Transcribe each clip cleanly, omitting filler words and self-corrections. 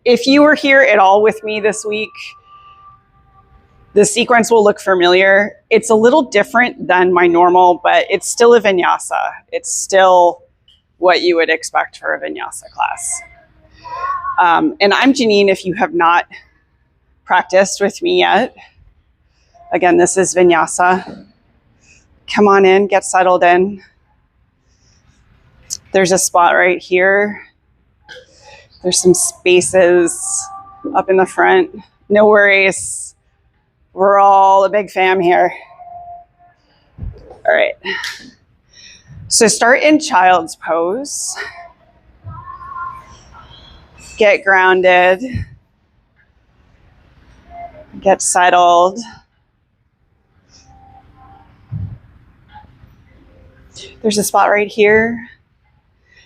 If you were here at all with me this week, the sequence will look familiar. It's a little different than my normal, but it's still a vinyasa. It's still what you would expect for a vinyasa class. And I'm Janine, if you have not practiced with me yet. Again, this is vinyasa. Come on in, get settled in. There's a spot right here. There's some spaces up in the front. No worries. We're all a big fam here. All right. So start in child's pose. Get grounded. Get settled. There's a spot right here.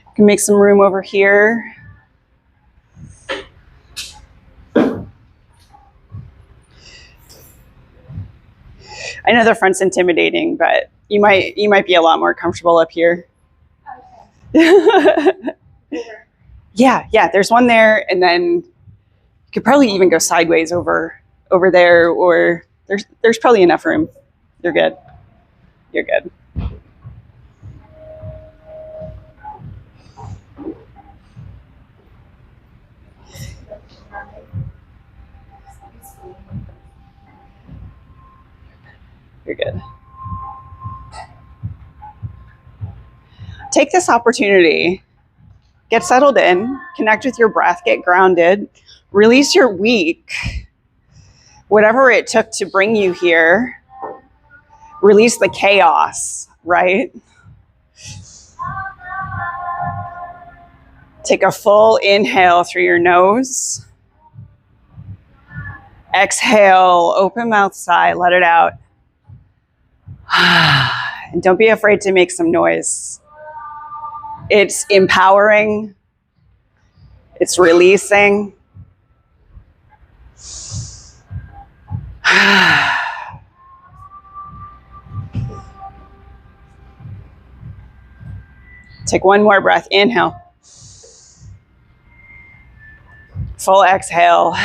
You can make some room over here. I know the front's intimidating, but you might be a lot more comfortable up here. Okay. Yeah, there's one there, and then you could probably even go sideways over there, or there's probably enough room. You're good. You're good. You're good. Take this opportunity, get settled in, connect with your breath, get grounded, release your week, whatever it took to bring you here, release the chaos, right? Take a full inhale through your nose. Exhale, open mouth sigh, let it out. And don't be afraid to make some noise. It's empowering. It's releasing. Take one more breath. Inhale. Full exhale.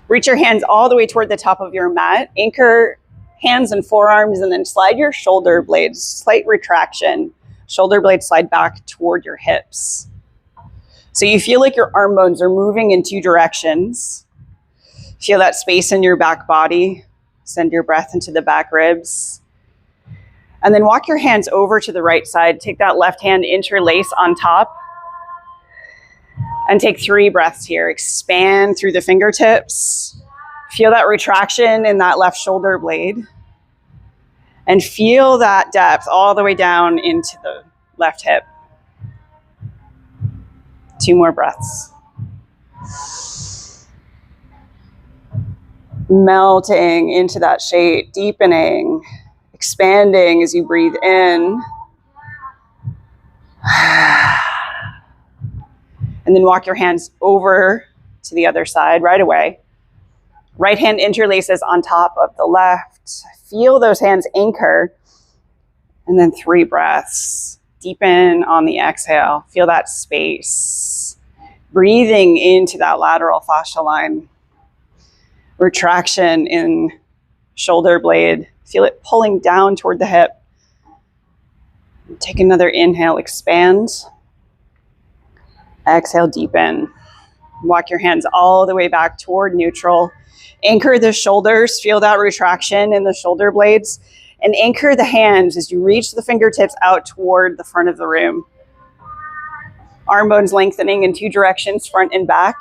Reach your hands all the way toward the top of your mat. Anchor hands and forearms, and then slide your shoulder blades, slight retraction. Shoulder blades slide back toward your hips. So you feel like your arm bones are moving in two directions. Feel that space in your back body. Send your breath into the back ribs. And then walk your hands over to the right side. Take that left hand, interlace on top. And take 3 breaths here. Expand through the fingertips. Feel that retraction in that left shoulder blade. And feel that depth all the way down into the left hip. 2 more breaths. Melting into that shape, deepening, expanding as you breathe in. And then walk your hands over to the other side right away. Right hand interlaces on top of the left. Feel those hands anchor. And then 3 breaths. Deepen on the exhale. Feel that space. Breathing into that lateral fascia line. Retraction in shoulder blade. Feel it pulling down toward the hip. Take another inhale, expand. Exhale, deepen. Walk your hands all the way back toward neutral. Anchor the shoulders, feel that retraction in the shoulder blades, and anchor the hands as you reach the fingertips out toward the front of the room. Arm bones lengthening in 2 directions, front and back.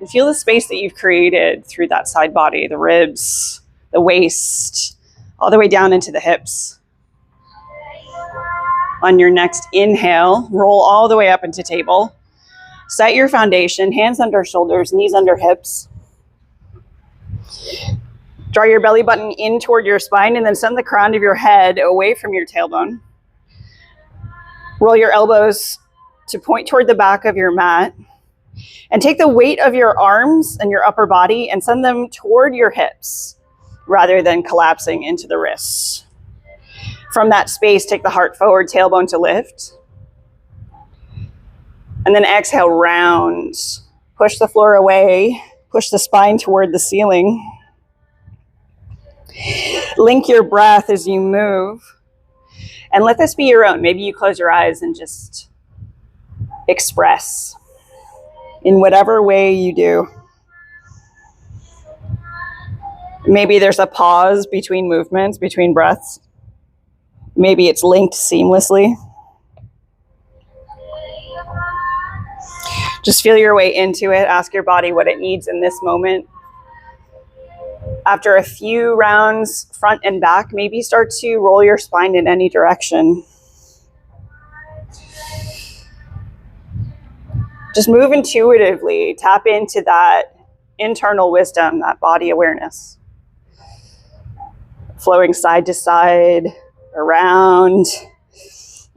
And feel the space that you've created through that side body, the ribs, the waist, all the way down into the hips. On your next inhale, roll all the way up into table. Set your foundation, hands under shoulders, knees under hips. Draw your belly button in toward your spine and then send the crown of your head away from your tailbone. Roll your elbows to point toward the back of your mat. And take the weight of your arms and your upper body and send them toward your hips rather than collapsing into the wrists. From that space, take the heart forward, tailbone to lift. And then exhale, round. Push the floor away. Push the spine toward the ceiling. Link your breath as you move. And let this be your own. Maybe you close your eyes and just express in whatever way you do. Maybe there's a pause between movements, between breaths. Maybe it's linked seamlessly. Just feel your way into it. Ask your body what it needs in this moment. After a few rounds, front and back, maybe start to roll your spine in any direction. Just move intuitively. Tap into that internal wisdom, that body awareness. Flowing side to side, around,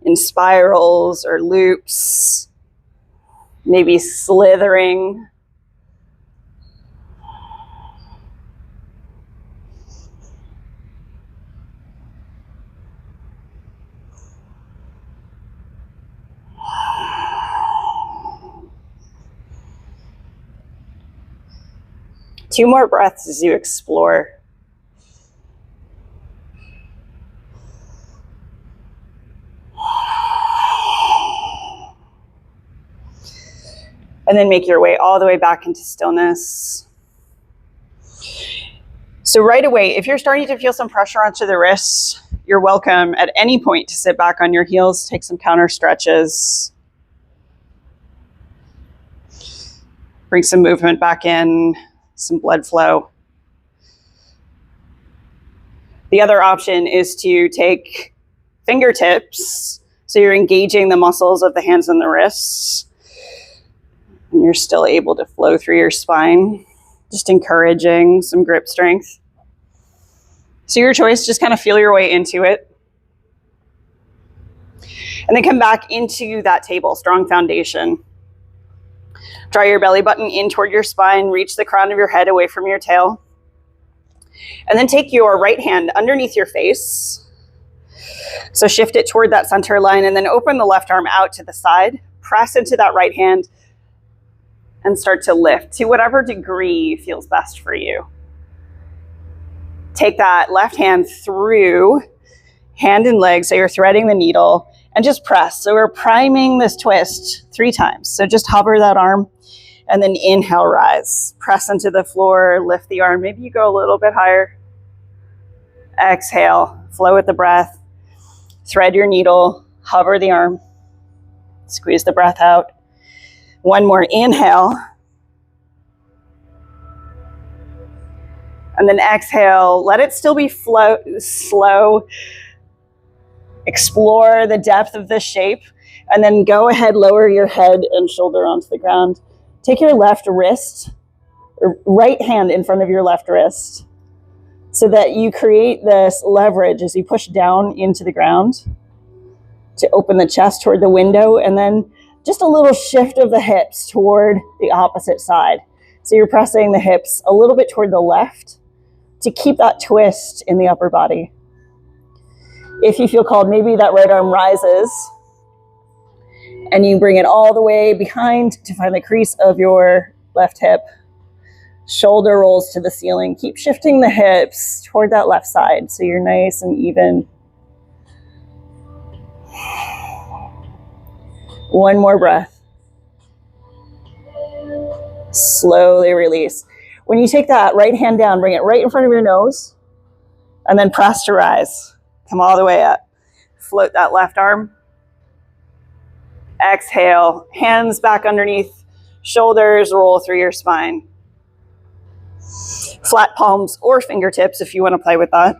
in spirals or loops. Maybe slithering. Two more breaths as you explore. And then make your way all the way back into stillness. So right away, if you're starting to feel some pressure onto the wrists, you're welcome at any point to sit back on your heels, take some counter stretches. Bring some movement back in, some blood flow. The other option is to take fingertips, so you're engaging the muscles of the hands and the wrists, and you're still able to flow through your spine, just encouraging some grip strength. So your choice, just kind of feel your way into it. And then come back into that table, strong foundation. Draw your belly button in toward your spine, reach the crown of your head away from your tail. And then take your right hand underneath your face. So shift it toward that center line and then open the left arm out to the side. Press into that right hand and start to lift to whatever degree feels best for you. Take that left hand through hand and leg, so you're threading the needle, and just press. So we're priming this twist 3 times. So just hover that arm and then inhale, rise. Press into the floor, lift the arm. Maybe you go a little bit higher. Exhale, flow with the breath. Thread your needle, hover the arm. Squeeze the breath out. One more inhale. And then exhale, let it still be slow. Explore the depth of the shape. And then go ahead, lower your head and shoulder onto the ground. Take your left wrist, or right hand in front of your left wrist, so that you create this leverage as you push down into the ground to open the chest toward the window, and then just a little shift of the hips toward the opposite side. So you're pressing the hips a little bit toward the left to keep that twist in the upper body. If you feel called, maybe that right arm rises and you bring it all the way behind to find the crease of your left hip. Shoulder rolls to the ceiling. Keep shifting the hips toward that left side so you're nice and even. One more breath. Slowly release. When you take that right hand down, bring it right in front of your nose, and then press to rise. Come all the way up. Float that left arm. Exhale, hands back underneath, shoulders roll through your spine. Flat palms or fingertips if you want to play with that.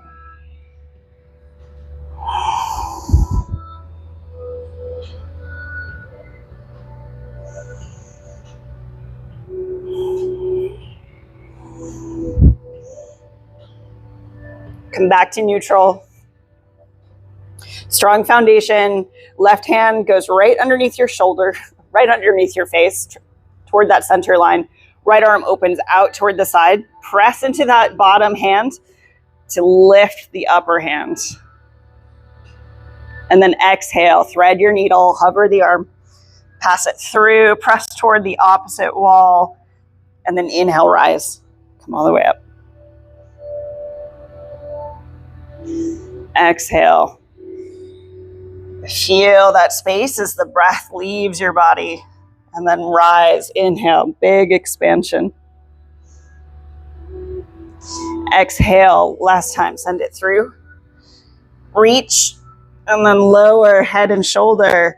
Come back to neutral. Strong foundation. Left hand goes right underneath your shoulder, right underneath your face, toward that center line. Right arm opens out toward the side. Press into that bottom hand to lift the upper hand. And then exhale, thread your needle, hover the arm. Pass it through, press toward the opposite wall, and then inhale, rise. Come all the way up. Exhale. Feel that space as the breath leaves your body. And then rise, inhale, big expansion. Exhale, last time, send it through. Reach, and then lower head and shoulder.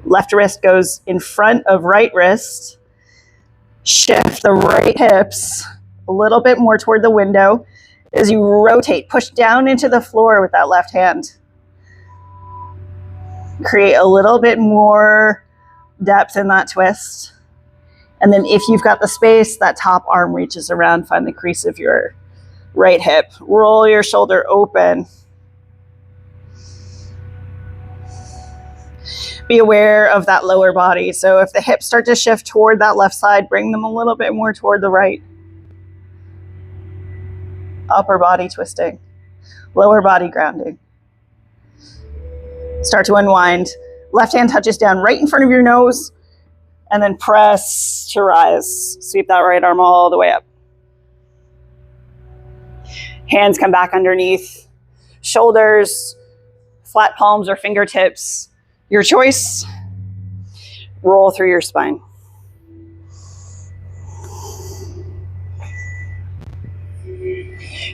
Left wrist goes in front of right wrist. Shift the right hips a little bit more toward the window as you rotate. Push down into the floor with that left hand. Create a little bit more depth in that twist. And then if you've got the space, that top arm reaches around, find the crease of your right hip. Roll your shoulder open. Be aware of that lower body. So if the hips start to shift toward that left side, bring them a little bit more toward the right. Upper body twisting, lower body grounding. Start to unwind. Left hand touches down right in front of your nose, and then press to rise. Sweep that right arm all the way up. Hands come back underneath. Shoulders, flat palms or fingertips. Your choice. Roll through your spine.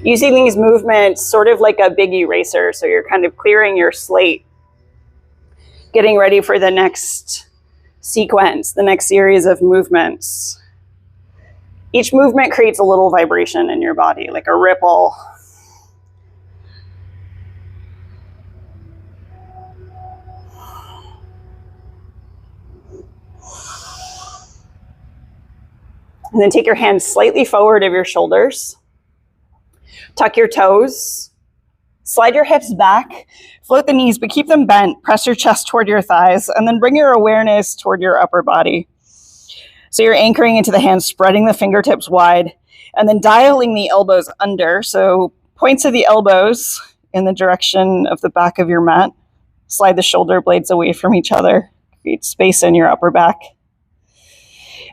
Using these movements sort of like a big eraser. So you're kind of clearing your slate, getting ready for the next sequence, the next series of movements. Each movement creates a little vibration in your body, like a ripple. And then take your hands slightly forward of your shoulders. Tuck your toes. Slide your hips back. Float the knees, but keep them bent. Press your chest toward your thighs, and then bring your awareness toward your upper body. So you're anchoring into the hands, spreading the fingertips wide, and then dialing the elbows under. So points of the elbows in the direction of the back of your mat. Slide the shoulder blades away from each other. Create space in your upper back.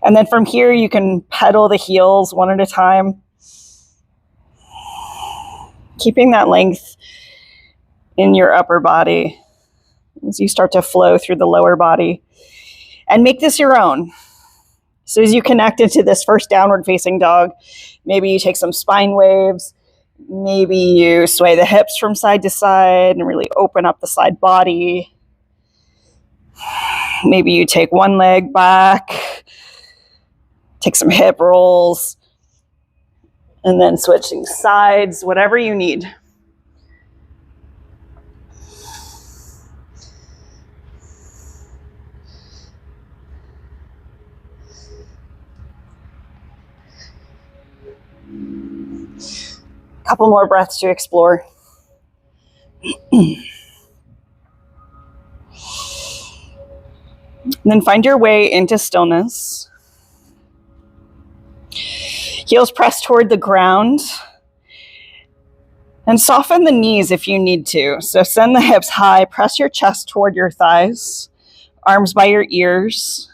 And then from here, you can pedal the heels one at a time. Keeping that length in your upper body as you start to flow through the lower body. And make this your own. So as you connect into this first downward facing dog, maybe you take some spine waves. Maybe you sway the hips from side to side and really open up the side body. Maybe you take one leg back. Take some hip rolls, and then switching sides, whatever you need. A couple more breaths to explore. And then find your way into stillness. Heels pressed toward the ground. And soften the knees if you need to. So send the hips high. Press your chest toward your thighs. Arms by your ears.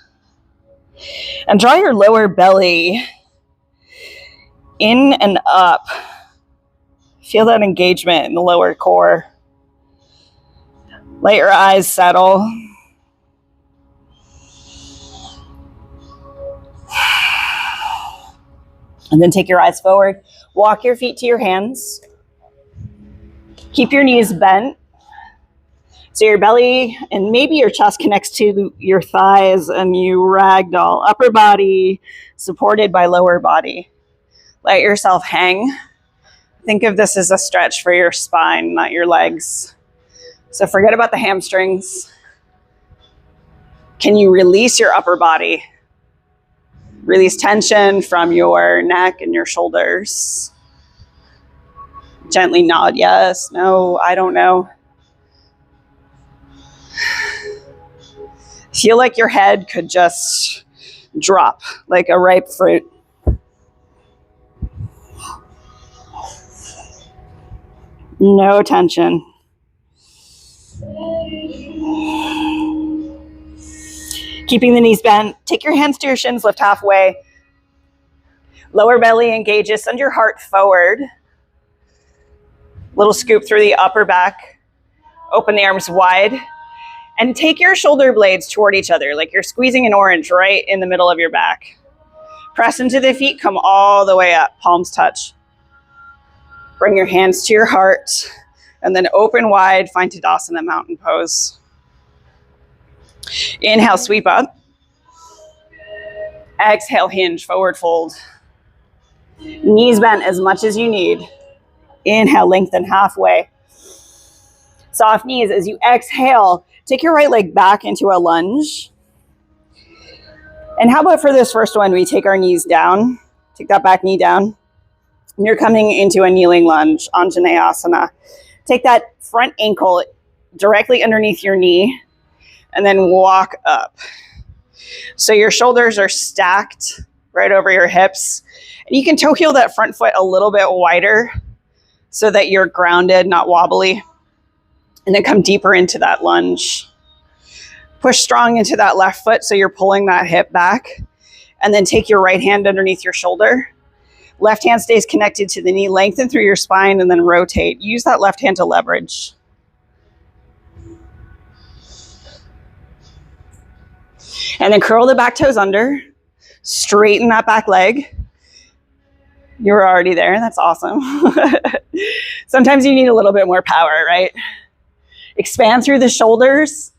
And draw your lower belly in and up. Feel that engagement in the lower core. Let your eyes settle. And then take your eyes forward. Walk your feet to your hands. Keep your knees bent. So your belly and maybe your chest connects to your thighs and you ragdoll. Upper body supported by lower body. Let yourself hang. Think of this as a stretch for your spine, not your legs. So forget about the hamstrings. Can you release your upper body? Release tension from your neck and your shoulders. Gently nod yes, no, I don't know. Feel like your head could just drop like a ripe fruit. No tension. Keeping the knees bent, take your hands to your shins, lift halfway. Lower belly engages, send your heart forward. Little scoop through the upper back. Open the arms wide. And take your shoulder blades toward each other, like you're squeezing an orange right in the middle of your back. Press into the feet, come all the way up, palms touch. Bring your hands to your heart, and then open wide, find Tadasana, mountain pose. Inhale, sweep up. Exhale, hinge, forward fold. Knees bent as much as you need. Inhale, lengthen halfway. Soft knees as you exhale. Take your right leg back into a lunge. And how about for this first one, we take our knees down. Take that back knee down. And you're coming into a kneeling lunge, Anjaneyasana. Take that front ankle directly underneath your knee and then walk up. So your shoulders are stacked right over your hips. And you can toe heel that front foot a little bit wider so that you're grounded, not wobbly. And then come deeper into that lunge. Push strong into that left foot so you're pulling that hip back. And then take your right hand underneath your shoulder. Left hand stays connected to the knee. Lengthen through your spine and then rotate. Use that left hand to leverage. And then curl the back toes under. Straighten that back leg. You're already there. That's awesome. Sometimes you need a little bit more power, right? Expand through the shoulders.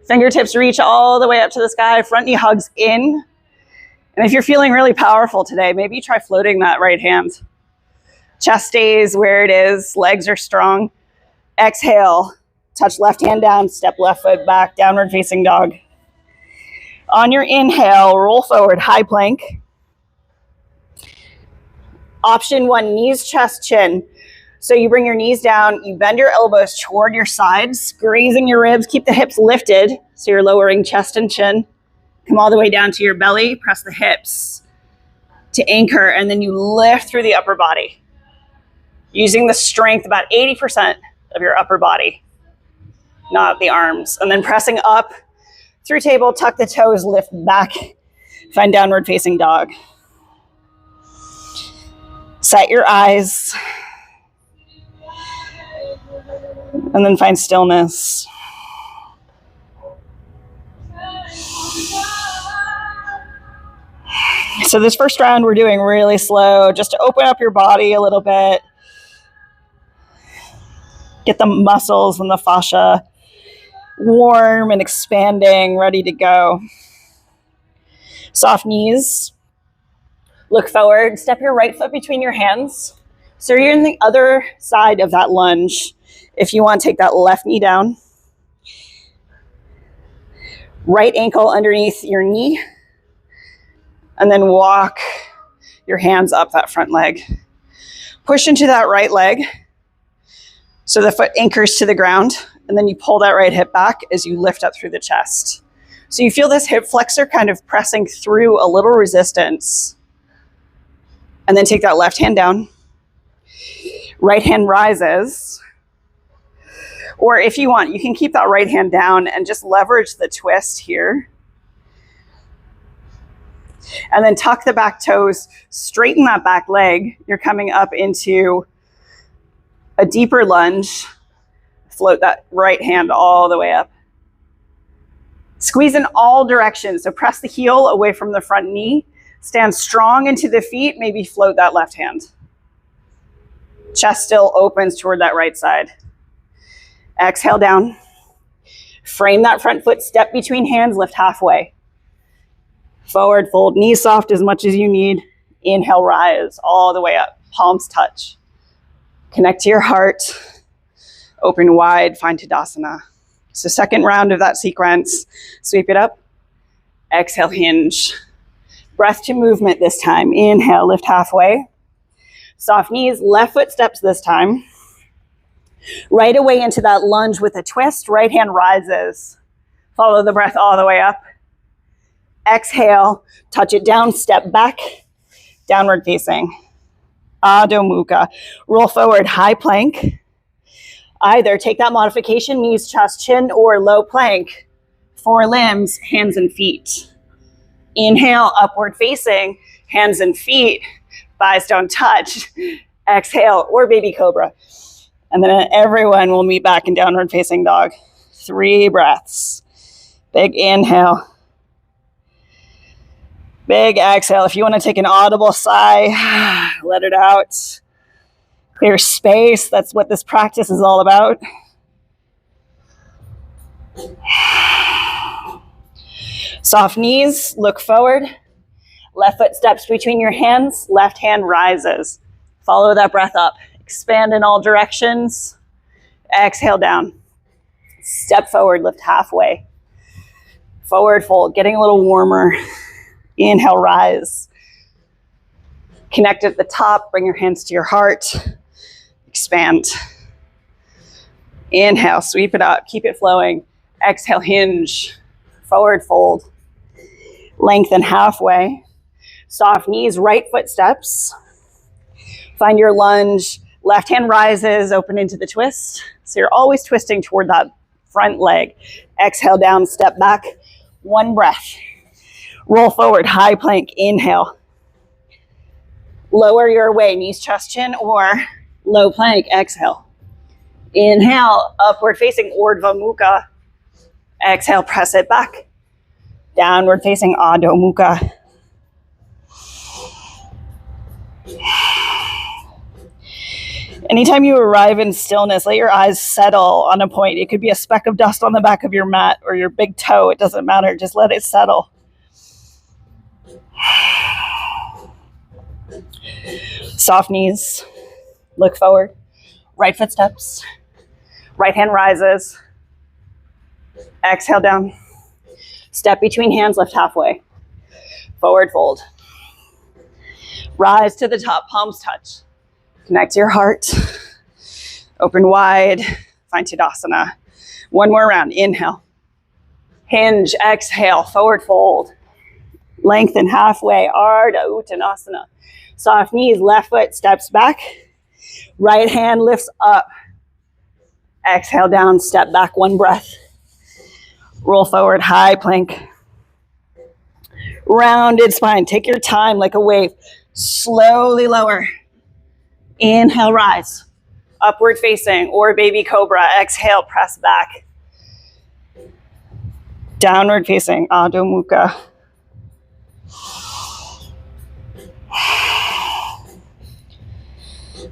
Fingertips reach all the way up to the sky. Front knee hugs in. And if you're feeling really powerful today, maybe try floating that right hand. Chest stays where it is. Legs are strong. Exhale. Touch left hand down. Step left foot back. Downward facing dog. On your inhale, roll forward. High plank. Option one, knees, chest, chin. So you bring your knees down, you bend your elbows toward your sides, grazing your ribs, keep the hips lifted, so you're lowering chest and chin. Come all the way down to your belly, press the hips to anchor, and then you lift through the upper body. Using the strength, about 80% of your upper body, not the arms. And then pressing up through table, tuck the toes, lift back, find downward facing dog. Set your eyes. And then find stillness. So this first round we're doing really slow, just to open up your body a little bit. Get the muscles and the fascia warm and expanding, ready to go. Soft knees. Look forward, step your right foot between your hands. So you're in the other side of that lunge. If you want, take that left knee down. Right ankle underneath your knee. And then walk your hands up that front leg. Push into that right leg so the foot anchors to the ground. And then you pull that right hip back as you lift up through the chest. So you feel this hip flexor kind of pressing through a little resistance. And then take that left hand down. Right hand rises. Or if you want, you can keep that right hand down and just leverage the twist here. And then tuck the back toes, straighten that back leg. You're coming up into a deeper lunge. Float that right hand all the way up. Squeeze in all directions. So press the heel away from the front knee. Stand strong into the feet. Maybe float that left hand. Chest still opens toward that right side. Exhale down. Frame that front foot, step between hands, lift halfway. Forward fold, knees soft as much as you need. Inhale, rise all the way up. Palms touch. Connect to your heart. Open wide, find Tadasana. So second round of that sequence. Sweep it up. Exhale, hinge. Breath to movement this time. Inhale, lift halfway. Soft knees, left foot steps this time. Right away into that lunge with a twist. Right hand rises. Follow the breath all the way up. Exhale, touch it down, step back, downward facing. Adho Mukha. Roll forward, high plank. Either take that modification, knees, chest, chin, or low plank. Forelimbs, hands and feet. Inhale, upward facing, hands and feet, thighs don't touch. Exhale, or baby cobra. And then everyone will meet back in downward facing dog. 3 breaths. Big inhale. Big exhale. If you want to take an audible sigh, let it out. Clear space. That's what this practice is all about. Soft knees, look forward. Left foot steps between your hands, left hand rises. Follow that breath up. Expand in all directions. Exhale down. Step forward, lift halfway. Forward fold, getting a little warmer. Inhale, rise. Connect at the top, bring your hands to your heart. Expand. Inhale, sweep it up, keep it flowing. Exhale, hinge. Forward fold. Lengthen halfway. Soft knees, right foot steps. Find your lunge. Left hand rises, open into the twist. So you're always twisting toward that front leg. Exhale down, step back. 1 breath. Roll forward, high plank, inhale. Lower your way, knees, chest, chin, or low plank, exhale. Inhale, upward facing, Urdhva Mukha. Exhale, press it back. Downward facing, Adho Mukha. Anytime you arrive in stillness, let your eyes settle on a point. It could be a speck of dust on the back of your mat or your big toe. It doesn't matter. Just let it settle. Soft knees. Look forward. Right foot steps. Right hand rises. Exhale down. Step between hands, lift halfway. Forward fold. Rise to the top, palms touch. Connect to your heart. Open wide. Find Tadasana. 1 more round. Inhale. Hinge. Exhale. Forward fold. Lengthen halfway. Ardha Uttanasana. Soft knees. Left foot steps back. Right hand lifts up. Exhale down. Step back. 1 breath. Roll forward. High plank. Rounded spine. Take your time like a wave. Slowly lower. Inhale, rise. Upward facing or baby cobra. Exhale, press back. Downward facing, Adho Mukha.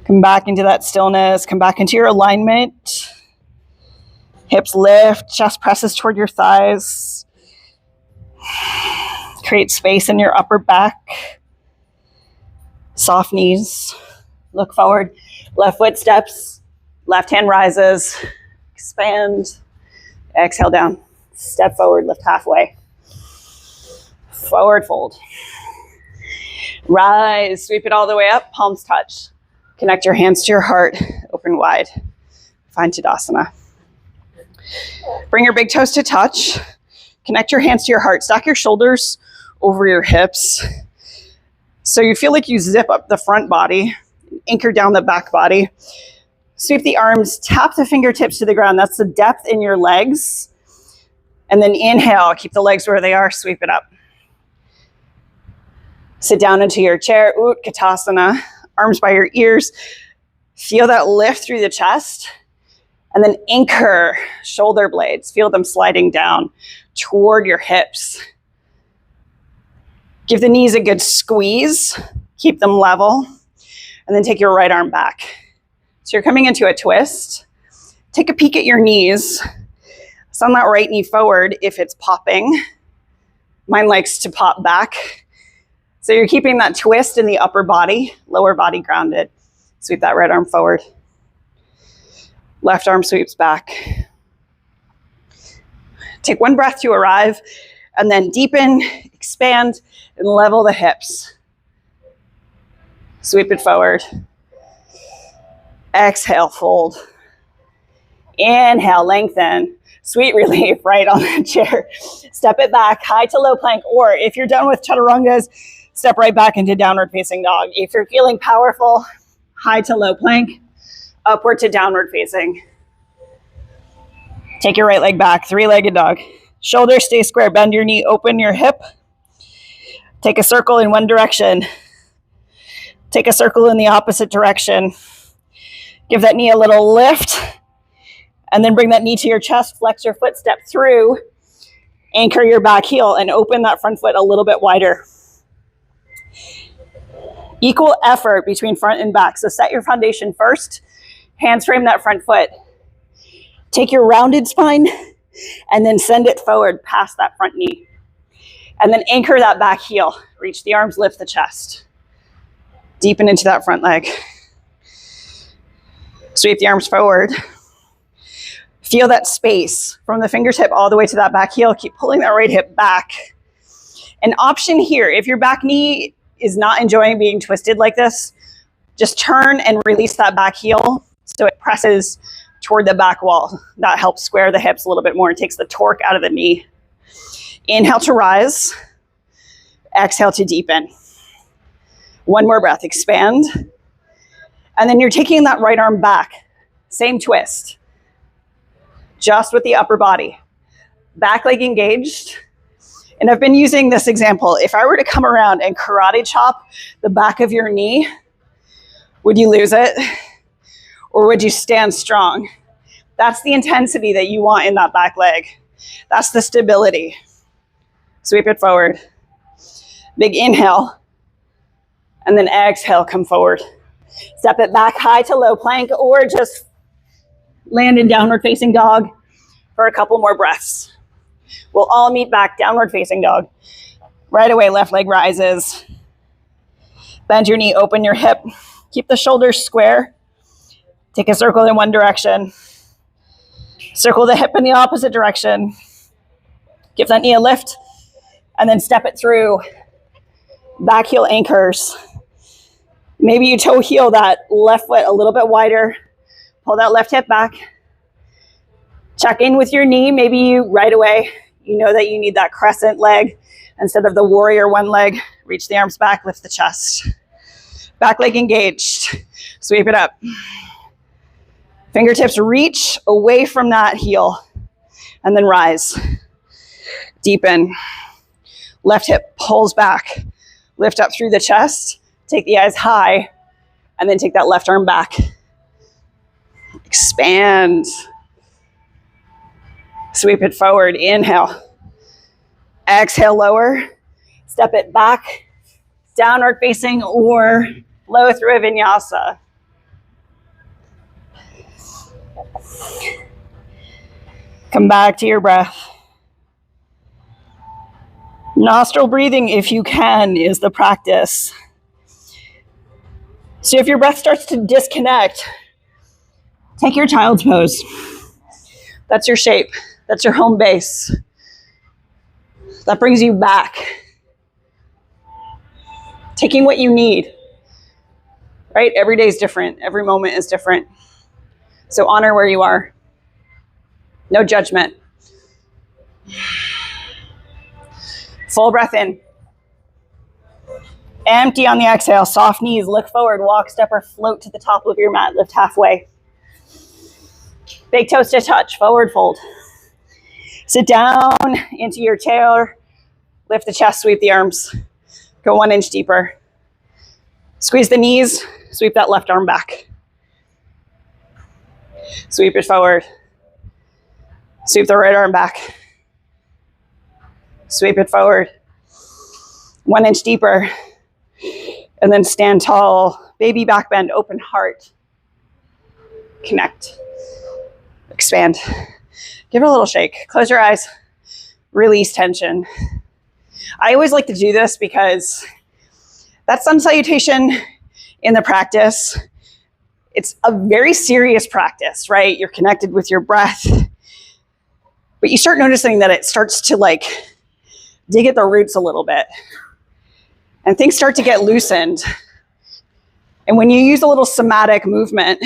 Come back into that stillness. Come back into your alignment. Hips lift, chest presses toward your thighs. Create space in your upper back. Soft knees. Look forward. Left foot steps. Left hand rises. Expand. Exhale down. Step forward. Lift halfway. Forward fold. Rise. Sweep it all the way up. Palms touch. Connect your hands to your heart. Open wide. Find Tadasana. Bring your big toes to touch. Connect your hands to your heart. Stack your shoulders over your hips. So you feel like you zip up the front body. Anchor down the back body. Sweep the arms, tap the fingertips to the ground. That's the depth in your legs. And then inhale, keep the legs where they are, sweep it up. Sit down into your chair, Utkatasana, arms by your ears. Feel that lift through the chest. And then anchor shoulder blades. Feel them sliding down toward your hips. Give the knees a good squeeze. Keep them level. And then take your right arm back. So you're coming into a twist. Take a peek at your knees. Send that right knee forward if it's popping. Mine likes to pop back. So you're keeping that twist in the upper body, lower body grounded. Sweep that right arm forward. Left arm sweeps back. Take 1 breath to arrive, and then deepen, expand, and level the hips. Sweep it forward. Exhale, fold. Inhale, lengthen. Sweet relief right on the chair. Step it back, high to low plank, or if you're done with chaturangas, step right back into downward facing dog. If you're feeling powerful, high to low plank, upward to downward facing. Take your right leg back, 3-legged dog. Shoulders stay square. Bend your knee, open your hip. Take a circle in one direction. Take a circle in the opposite direction. Give that knee a little lift. And then bring that knee to your chest. Flex your foot, step through. Anchor your back heel and open that front foot a little bit wider. Equal effort between front and back. So set your foundation first. Hands frame that front foot. Take your rounded spine and then send it forward past that front knee. And then anchor that back heel. Reach the arms, lift the chest. Deepen into that front leg. Sweep the arms forward. Feel that space from the fingertip all the way to that back heel. Keep pulling that right hip back. An option here, if your back knee is not enjoying being twisted like this, just turn and release that back heel so it presses toward the back wall. That helps square the hips a little bit more and takes the torque out of the knee. Inhale to rise. Exhale to deepen. One more breath, expand. And then you're taking that right arm back. Same twist. Just with the upper body. Back leg engaged. And I've been using this example. If I were to come around and karate chop the back of your knee, would you lose it? Or would you stand strong? That's the intensity that you want in that back leg. That's the stability. Sweep it forward. Big inhale. And then exhale, come forward. Step it back high to low plank or just land in downward facing dog for a couple more breaths. We'll all meet back, downward facing dog. Right away, left leg rises. Bend your knee, open your hip. Keep the shoulders square. Take a circle in one direction. Circle the hip in the opposite direction. Give that knee a lift and then step it through. Back heel anchors. Maybe you toe heel that left foot a little bit wider. Pull that left hip back. Check in with your knee. Maybe you right away, you know that you need that crescent leg instead of the warrior one leg. Reach the arms back, lift the chest. Back leg engaged. Sweep it up. Fingertips reach away from that heel and then rise. Deepen. Left hip pulls back. Lift up through the chest. Take the eyes high and then take that left arm back. Expand. Sweep it forward. Inhale. Exhale, lower. Step it back. Downward facing or flow through a vinyasa. Come back to your breath. Nostril breathing, if you can, is the practice. So if your breath starts to disconnect, take your child's pose. That's your shape. That's your home base. That brings you back. Taking what you need, right? Every day is different. Every moment is different. So honor where you are. No judgment. Full breath in. Empty on the exhale. Soft knees. Look forward. Walk, step, or float to the top of your mat. Lift halfway. Big toes to touch. Forward fold. Sit down into your chair. Lift the chest. Sweep the arms. Go 1 inch deeper. Squeeze the knees. Sweep that left arm back. Sweep it forward. Sweep the right arm back. Sweep it forward. 1 inch deeper. And then stand tall. Baby back bend. Open heart. Connect. Expand. Give it a little shake. Close your eyes. Release tension. I always like to do this because that sun salutation in the practice, it's a very serious practice, right? You're connected with your breath, but you start noticing that it starts to like dig at the roots a little bit and things start to get loosened. And when you use a little somatic movement,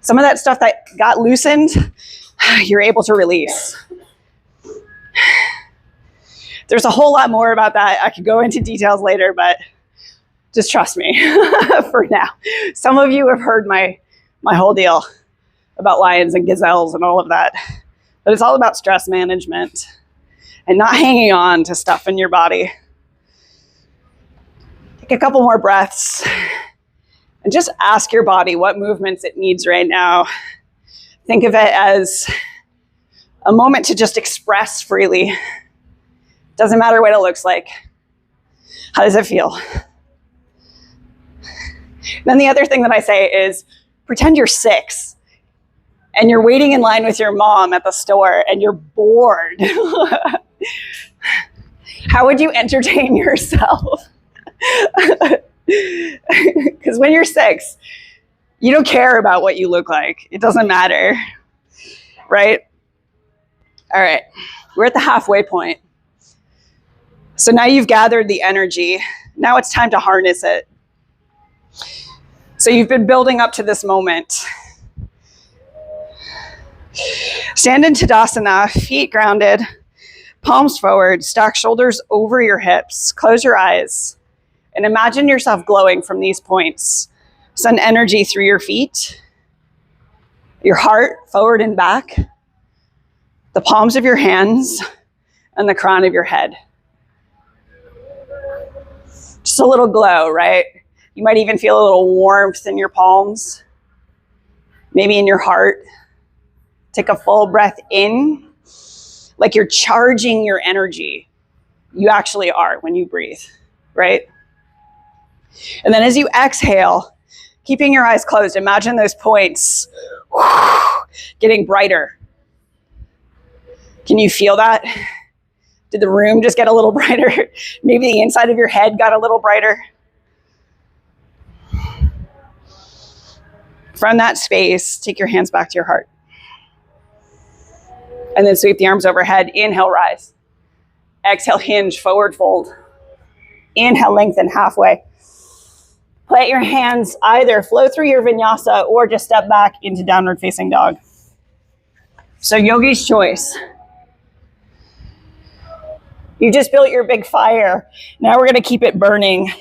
some of that stuff that got loosened, you're able to release. There's a whole lot more about that. I could go into details later, but just trust me for now. Some of you have heard my whole deal about lions and gazelles and all of that. But it's all about stress management and not hanging on to stuff in your body. Take a couple more breaths and just ask your body what movements it needs right now. Think of it as a moment to just express freely. Doesn't matter what it looks like. How does it feel? Then the other thing that I say is pretend you're 6 and you're waiting in line with your mom at the store and you're bored. How would you entertain yourself? Because when you're 6, you don't care about what you look like. It doesn't matter, right? All right, we're at the halfway point. So now you've gathered the energy. Now it's time to harness it. So you've been building up to this moment. Stand in Tadasana, feet grounded, palms forward, stack shoulders over your hips, close your eyes, and imagine yourself glowing from these points. Send energy through your feet, your heart forward and back, the palms of your hands, and the crown of your head. Just a little glow, right? You might even feel a little warmth in your palms, maybe in your heart. Take a full breath in, like you're charging your energy. You actually are when you breathe, right? And then as you exhale, keeping your eyes closed, imagine those points getting brighter. Can you feel that? Did the room just get a little brighter? Maybe the inside of your head got a little brighter. From that space, take your hands back to your heart. And then sweep the arms overhead. Inhale, rise. Exhale, hinge, forward fold. Inhale, lengthen halfway. Let your hands either flow through your vinyasa or just step back into downward facing dog. So yogi's choice. You just built your big fire. Now we're gonna keep it burning.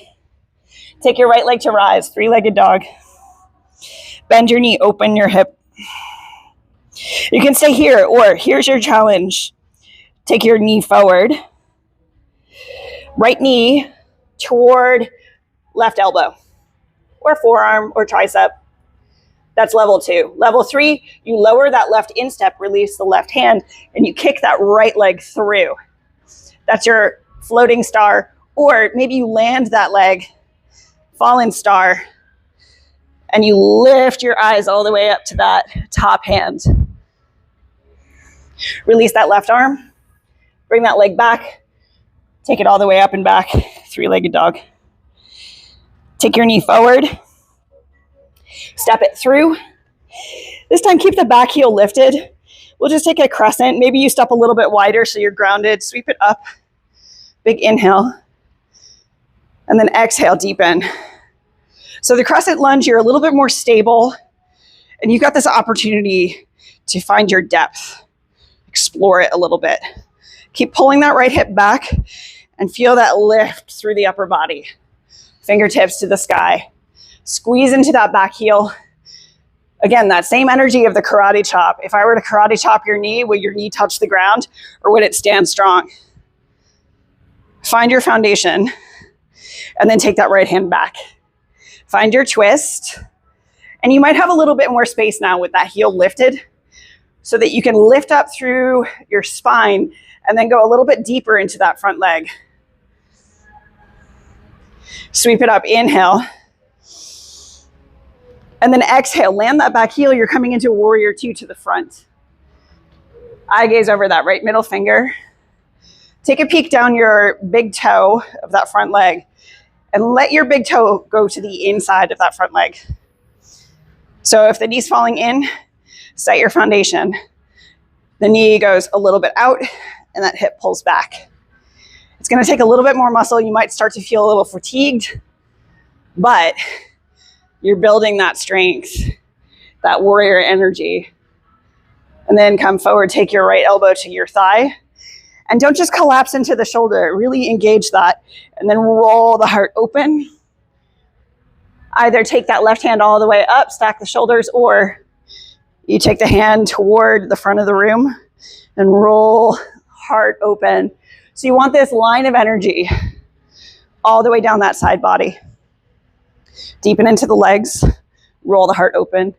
Take your right leg to rise, three-legged dog. Bend your knee, open your hip. You can stay here, or here's your challenge. Take your knee forward. Right knee toward left elbow, or forearm, or tricep. That's level 2. Level 3, you lower that left instep, release the left hand, and you kick that right leg through. That's your floating star, or maybe you land that leg, fallen star, and you lift your eyes all the way up to that top hand. Release that left arm, bring that leg back, take it all the way up and back, three-legged dog. Take your knee forward, step it through. This time keep the back heel lifted. We'll just take a crescent. Maybe you step a little bit wider so you're grounded. Sweep it up. Big inhale. And then exhale, deepen. So the crescent lunge, you're a little bit more stable. And you've got this opportunity to find your depth. Explore it a little bit. Keep pulling that right hip back and feel that lift through the upper body. Fingertips to the sky. Squeeze into that back heel. Again, that same energy of the karate chop. If I were to karate chop your knee, would your knee touch the ground or would it stand strong? Find your foundation and then take that right hand back. Find your twist. And you might have a little bit more space now with that heel lifted so that you can lift up through your spine and then go a little bit deeper into that front leg. Sweep it up, inhale. And then exhale, land that back heel. You're coming into warrior 2 to the front. Eye gaze over that right middle finger. Take a peek down your big toe of that front leg and let your big toe go to the inside of that front leg. So if the knee's falling in, set your foundation. The knee goes a little bit out and that hip pulls back. It's gonna take a little bit more muscle. You might start to feel a little fatigued, but you're building that strength, that warrior energy. And then come forward, take your right elbow to your thigh. And don't just collapse into the shoulder, really engage that. And then roll the heart open. Either take that left hand all the way up, stack the shoulders, or you take the hand toward the front of the room and roll, heart open. So you want this line of energy all the way down that side body. Deepen into the legs, roll the heart open.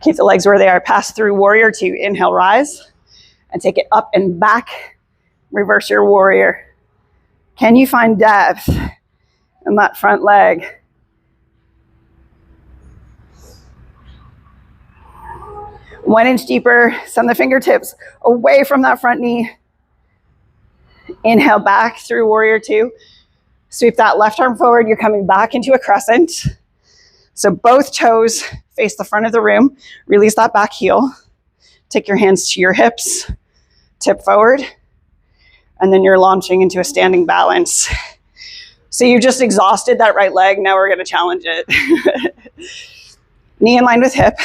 Keep the legs where they are. Pass through warrior two. Inhale, rise, and take it up and back. Reverse your warrior. Can you find depth in that front leg? One inch deeper, send the fingertips away from that front knee. Inhale back through warrior two. Sweep that left arm forward. You're coming back into a crescent. So both toes face the front of the room. Release that back heel. Take your hands to your hips. Tip forward. And then you're launching into a standing balance. So you just exhausted that right leg. Now we're going to challenge it. Knee in line with hip.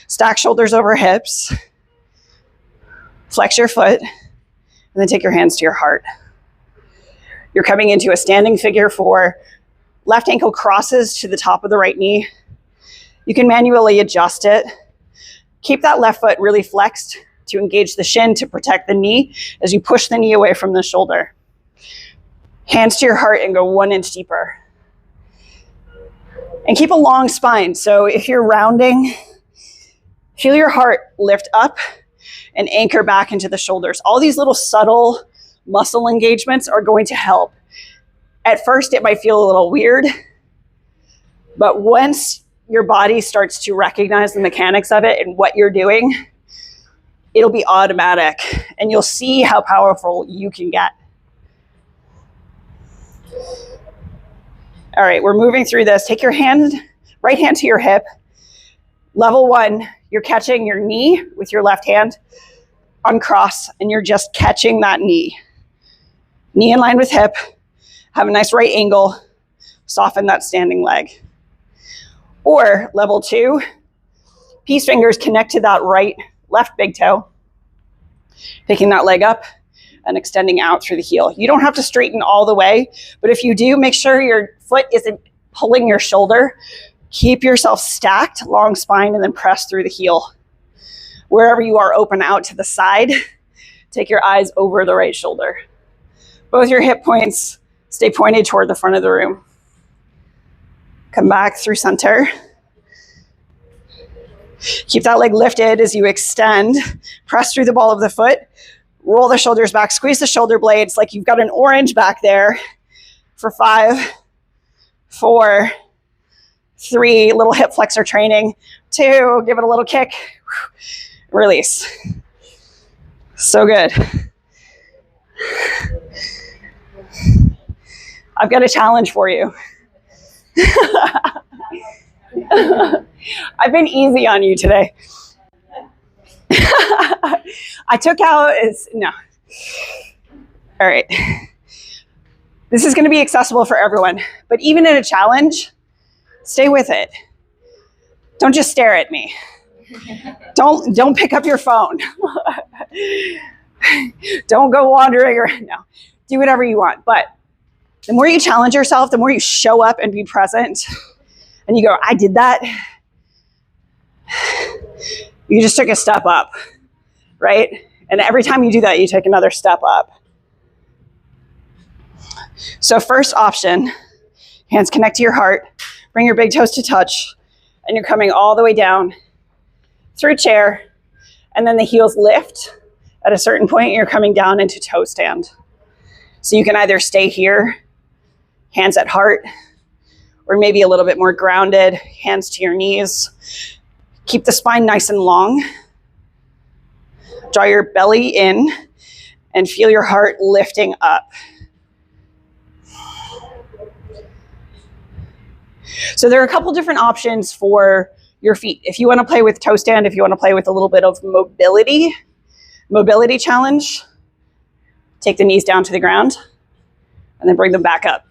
Stack shoulders over hips. Flex your foot. And then take your hands to your heart. You're coming into a standing figure four. Left ankle crosses to the top of the right knee. You can manually adjust it. Keep that left foot really flexed to engage the shin to protect the knee as you push the knee away from the shoulder. Hands to your heart and go 1 inch deeper. And keep a long spine. So if you're rounding, feel your heart lift up and anchor back into the shoulders. All these little subtle muscle engagements are going to help. At first, it might feel a little weird, but once your body starts to recognize the mechanics of it and what you're doing, it'll be automatic, and you'll see how powerful you can get. All right, we're moving through this. Take your right hand to your hip. Level one, you're catching your knee with your left hand. Uncross, and you're just catching that knee. Knee in line with hip. Have a nice right angle. Soften that standing leg. Or level two, peace fingers connect to that left big toe. Picking that leg up and extending out through the heel. You don't have to straighten all the way, but if you do, make sure your foot isn't pulling your shoulder. Keep yourself stacked, long spine, and then press through the heel. Wherever you are, open out to the side. Take your eyes over the right shoulder. Both your hip points stay pointed toward the front of the room. Come back through center. Keep that leg lifted as you extend. Press through the ball of the foot. Roll the shoulders back. Squeeze the shoulder blades like you've got an orange back there. For 5, 4, 3, little hip flexor training. 2, give it a little kick. Release. So good. I've got a challenge for you. I've been easy on you today. I took out, no. All right. This is going to be accessible for everyone, but even in a challenge, stay with it. Don't just stare at me. Don't pick up your phone. Don't go wandering around. No, do whatever you want. But the more you challenge yourself, the more you show up and be present, and you go, I did that. You just took a step up, right? And every time you do that, you take another step up. So first option, hands connect to your heart, bring your big toes to touch, and you're coming all the way down through chair, and then the heels lift. At a certain point, you're coming down into toe stand. So you can either stay here, hands at heart, or maybe a little bit more grounded, hands to your knees. Keep the spine nice and long. Draw your belly in and feel your heart lifting up. So there are a couple different options for your feet. If you want to play with toe stand, if you want to play with a little bit of mobility challenge, take the knees down to the ground and then bring them back up.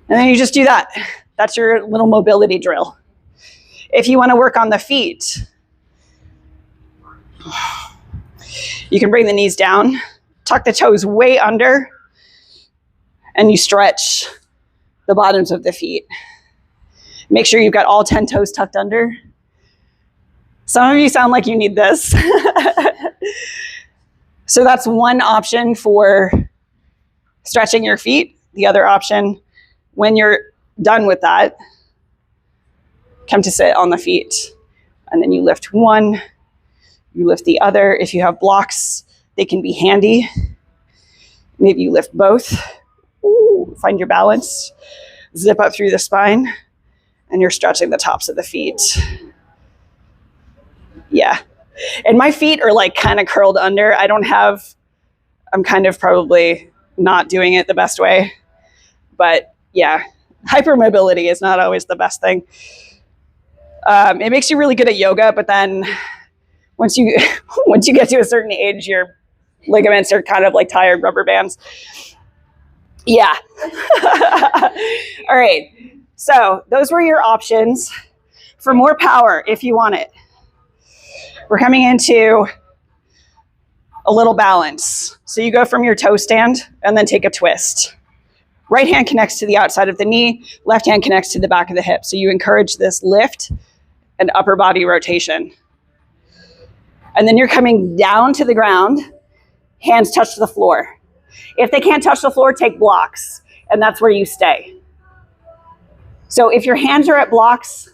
And then you just do that. That's your little mobility drill. If you want to work on the feet, you can bring the knees down, tuck the toes way under, and you stretch the bottoms of the feet. Make sure you've got all 10 toes tucked under. Some of you sound like you need this. So that's one option for stretching your feet. The other option, when you're done with that, come to sit on the feet. And then you lift one, you lift the other. If you have blocks, they can be handy. Maybe you lift both. Ooh, find your balance. Zip up through the spine, and you're stretching the tops of the feet. Yeah. And my feet are like kind of curled under. I'm kind of probably not doing it the best way. But yeah, hypermobility is not always the best thing. It makes you really good at yoga, but then once you get to a certain age, your ligaments are kind of like tired rubber bands. Yeah. All right. So those were your options for more power if you want it. We're coming into a little balance. So you go from your toe stand and then take a twist. Right hand connects to the outside of the knee, left hand connects to the back of the hip. So you encourage this lift and upper body rotation. And then you're coming down to the ground, hands touch the floor. If they can't touch the floor, take blocks, and that's where you stay. So if your hands are at blocks,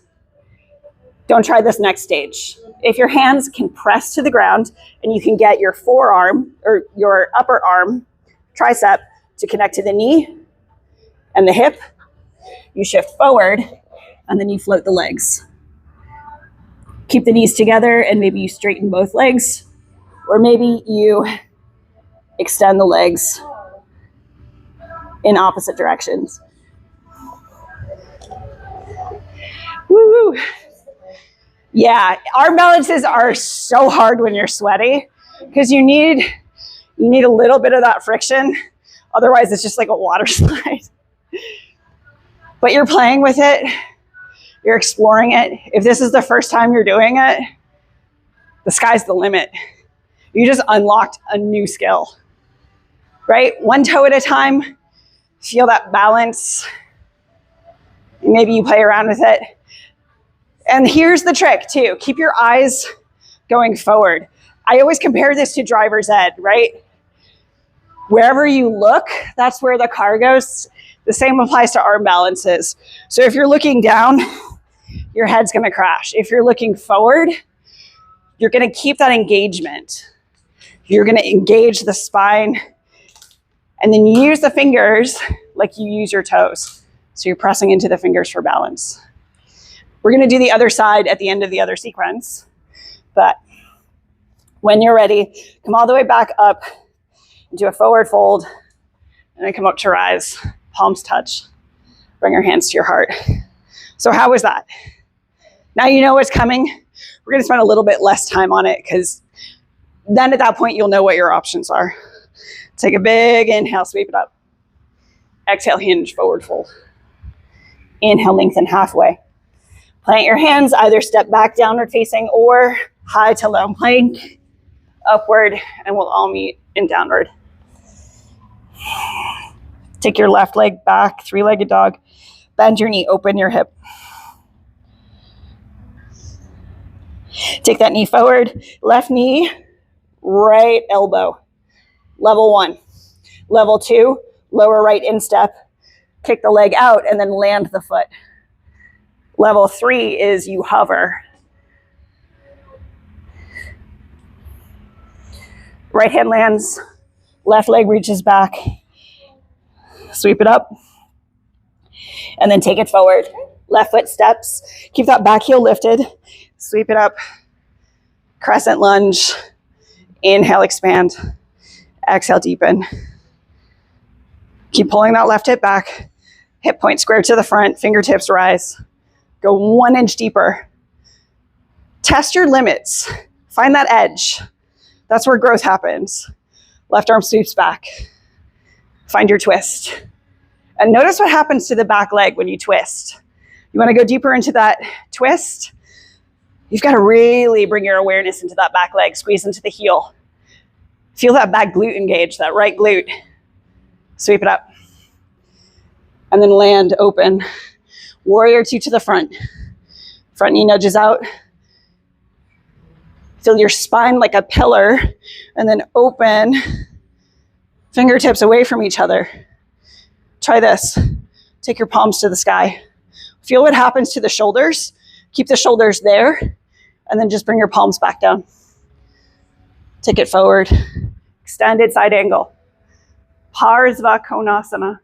don't try this next stage. If your hands can press to the ground and you can get your forearm or your upper arm, tricep, to connect to the knee and the hip, you shift forward and then you float the legs. Keep the knees together and maybe you straighten both legs, or maybe you extend the legs in opposite directions. Woo! Yeah, arm balances are so hard when you're sweaty because you need a little bit of that friction. Otherwise, it's just like a water slide. But you're playing with it. You're exploring it. If this is the first time you're doing it, the sky's the limit. You just unlocked a new skill, right? One toe at a time. Feel that balance. Maybe you play around with it. And here's the trick too. Keep your eyes going forward. I always compare this to driver's ed, right? Wherever you look, that's where the car goes. The same applies to arm balances. So if you're looking down, your head's gonna crash. If you're looking forward, you're gonna keep that engagement. You're gonna engage the spine and then use the fingers like you use your toes. So you're pressing into the fingers for balance. We're gonna do the other side at the end of the other sequence, but when you're ready, come all the way back up, do a forward fold, and then come up to rise, palms touch. Bring your hands to your heart. So how was that? Now you know what's coming. We're gonna spend a little bit less time on it because then at that point, you'll know what your options are. Take a big inhale, sweep it up. Exhale, hinge, forward fold. Inhale, lengthen halfway. Plant your hands, either step back downward facing or high to low plank, upward, and we'll all meet in downward. Take your left leg back, three-legged dog. Bend your knee, open your hip. Take that knee forward, left knee, right elbow. Level 1. Level 2, lower right instep. Kick the leg out and then land the foot. Level 3 is you hover. Right hand lands, left leg reaches back. Sweep it up. And then take it forward. Left foot steps. Keep that back heel lifted. Sweep it up. Crescent lunge. Inhale, expand. Exhale, deepen. Keep pulling that left hip back. Hip point square to the front. Fingertips rise. Go 1 inch deeper. Test your limits. Find that edge. That's where growth happens. Left arm sweeps back. Find your twist. And notice what happens to the back leg when you twist. You want to go deeper into that twist. You've got to really bring your awareness into that back leg. Squeeze into the heel. Feel that back glute engage, that right glute. Sweep it up. And then land open. Warrior 2 to the front. Front knee nudges out. Feel your spine like a pillar, and then open fingertips away from each other. Try this. Take your palms to the sky. Feel what happens to the shoulders. Keep the shoulders there, and then just bring your palms back down. Take it forward. Extended side angle. Parsva Konasana.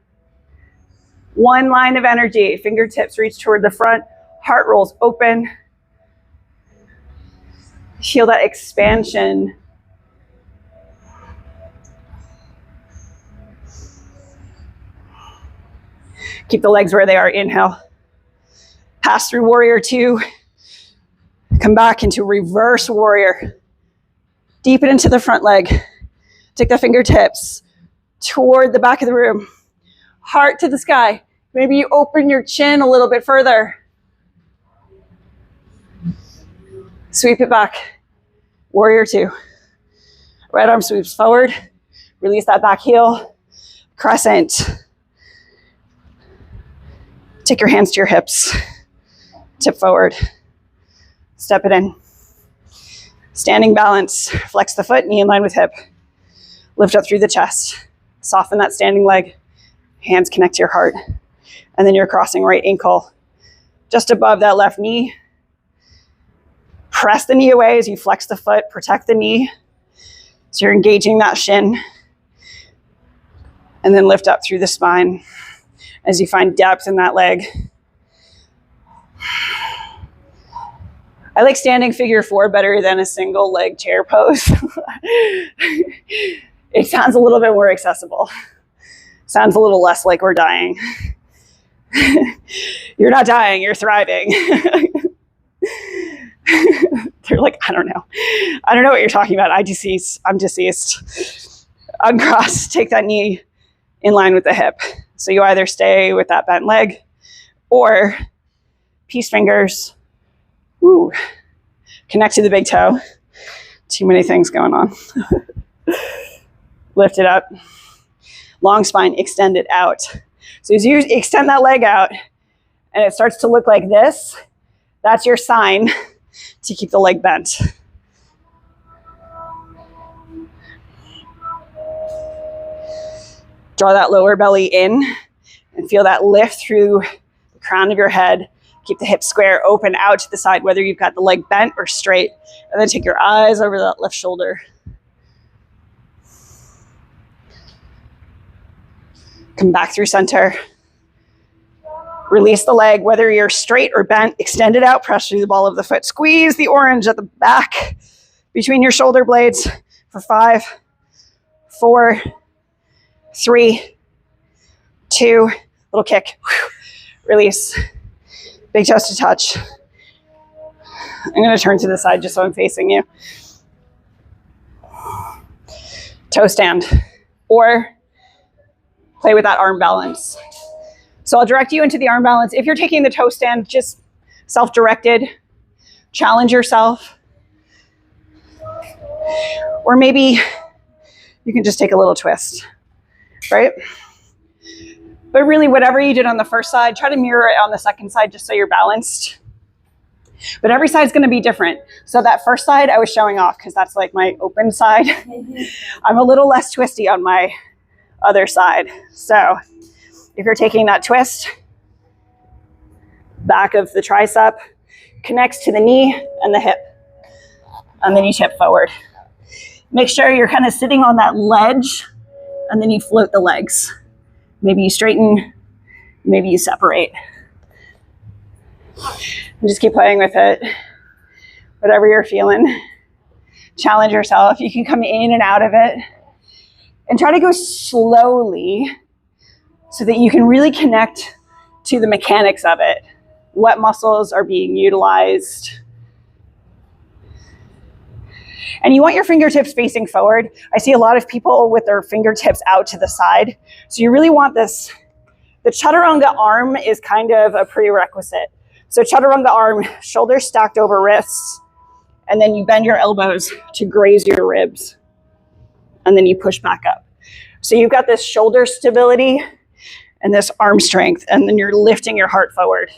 One line of energy. Fingertips reach toward the front. Heart rolls open. Feel that expansion. Keep the legs where they are. Inhale. Pass through warrior two. Come back into reverse warrior. Deepen into the front leg. Take the fingertips toward the back of the room. Heart to the sky. Maybe you open your chin a little bit further. Sweep it back. Warrior two. Right arm sweeps forward. Release that back heel. Crescent. Take your hands to your hips. Tip forward. Step it in. Standing balance. Flex the foot, knee in line with hip. Lift up through the chest. Soften that standing leg. Hands connect to your heart. And then you're crossing right ankle just above that left knee. Press the knee away as you flex the foot. Protect the knee. So you're engaging that shin. And then lift up through the spine as you find depth in that leg. I like standing figure four better than a single leg chair pose. It sounds a little bit more accessible. Sounds a little less like we're dying. You're not dying, you're thriving. They're like, I don't know what you're talking about. I'm deceased. Uncross, take that knee in line with the hip. So you either stay with that bent leg or peace fingers. Ooh. Connect to the big toe. Too many things going on. Lift it up. Long spine, extend it out. So as you extend that leg out and it starts to look like this, that's your sign to keep the leg bent. Draw that lower belly in and feel that lift through the crown of your head. Keep the hips square, open out to the side, whether you've got the leg bent or straight. And then take your eyes over that left shoulder. Come back through center. Release the leg, whether you're straight or bent. Extend it out, press through the ball of the foot. Squeeze the orange at the back between your shoulder blades for 5, 4, 3, 2, little kick. Release. Big toes to touch. I'm going to turn to the side just so I'm facing you. Toe stand. Or play with that arm balance. So I'll direct you into the arm balance. If you're taking the toe stand, just self-directed. Challenge yourself. Or maybe you can just take a little twist, right? But really, whatever you did on the first side, try to mirror it on the second side just so you're balanced. But every side's going to be different. So that first side I was showing off because that's like my open side. I'm a little less twisty on my other side. So if you're taking that twist, back of the tricep connects to the knee and the hip. And then you tip forward. Make sure you're kind of sitting on that ledge and then you float the legs. Maybe you straighten, maybe you separate. And just keep playing with it. Whatever you're feeling. Challenge yourself. You can come in and out of it. And try to go slowly so that you can really connect to the mechanics of it. What muscles are being utilized. And you want your fingertips facing forward. I see a lot of people with their fingertips out to the side. So you really want this. The chaturanga arm is kind of a prerequisite. So chaturanga arm, shoulders stacked over wrists, and then you bend your elbows to graze your ribs. And then you push back up. So you've got this shoulder stability and this arm strength, and then you're lifting your heart forward.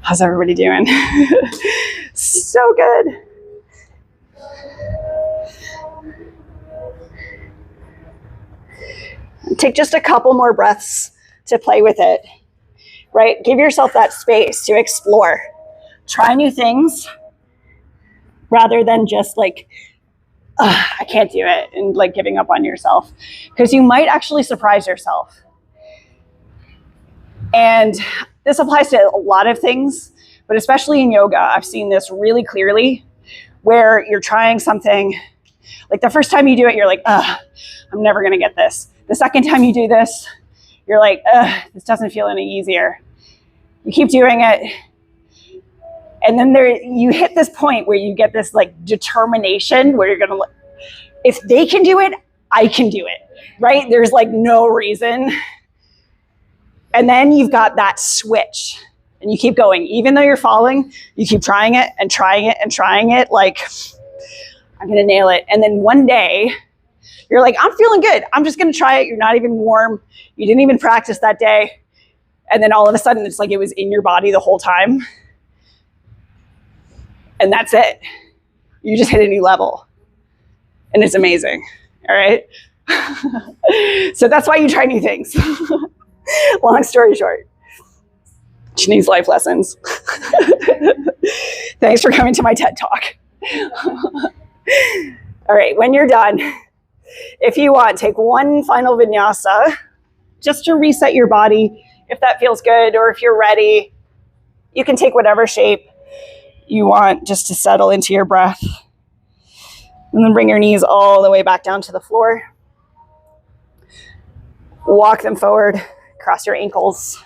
How's everybody doing? So good. Take just a couple more breaths to play with it, right? Give yourself that space to explore. Try new things rather than just like, I can't do it, and like giving up on yourself, because you might actually surprise yourself. And this applies to a lot of things, but especially in yoga, I've seen this really clearly, where you're trying something, like the first time you do it, you're like, I'm never gonna get this. The second time you do this, you're like, this doesn't feel any easier. You keep doing it, and then you hit this point where you get this like determination where you're gonna, if they can do it, I can do it, right? There's like no reason. And then you've got that switch, and you keep going. Even though you're falling, you keep trying it and trying it and trying it, like, I'm gonna nail it. And then one day, you're like, I'm feeling good. I'm just gonna try it. You're not even warm. You didn't even practice that day. And then all of a sudden, it's like it was in your body the whole time. And that's it. You just hit a new level. And it's amazing, all right? So that's why you try new things. Long story short, she needs life lessons. Thanks for coming to my TED Talk. All right, when you're done, if you want, take one final vinyasa just to reset your body, if that feels good, or if you're ready, you can take whatever shape you want just to settle into your breath. And then bring your knees all the way back down to the floor. Walk them forward, cross your ankles,